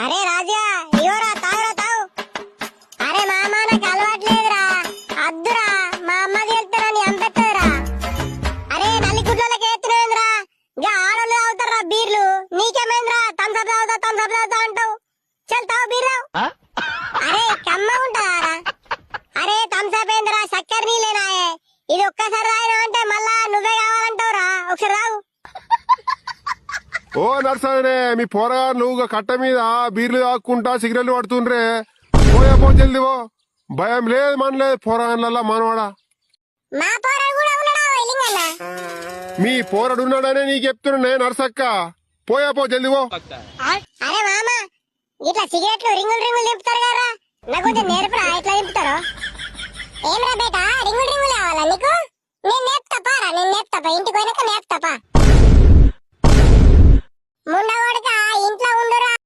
అరే రాజా ఇవరా తాగురా తాగు. అరే మామ నాకు అలవాట్లేదురా, అద్దురా మా అమ్మ చేస్తానని అంపెత్తదురా. అరే నల్లి గుడ్లకి ఎత్తునేంద్రా, ఇంకా ఆడోళ్ళు తాగుతారా బీర్లు, నీకేమైందిరా థమ్స్అప్ తాగుతా అంటావు. చల్ తాగు బీర్ తాగు. అరే కమ్మ ఉంటదారా. అరే థమ్స్అప్ ఏందిరా చక్కెర నీళ్ళేనాయే, ఇది ఒక్కసారి తాగినా అంటే మళ్ళా నువ్వే కావాలంటావురా, ఒకసారి తాగు. ఓ నర్సనే మీ పోరగా నువ్వు కట్ట మీద బీర్లు తాక్కుంటా సిగరెట్లు పడుతుండ్రే, పోయా జల్దివో. భయం లేదు మన లేదు పోరగాన్లల్లా మనవాడా. మా పోరాడు కూడా ఉన్నాడా లింగన్న? మీ పోరడున్నాడనే నీకు చెప్తున్నా నర్సక్క, పోయా జల్దివో. అరే మామ ఇట్లా సిగరెట్లు రింగులు నింపుతారు కదా, నాకు కొంచెం నేర్పరా ఎట్లా నింపుతారో. ఏమరా బేటా రింగులు కావాలా నీకు? నేను నేర్పుతాపా ఇంటికి పోయినాక నేర్పుతాపా. ముండ కొడుక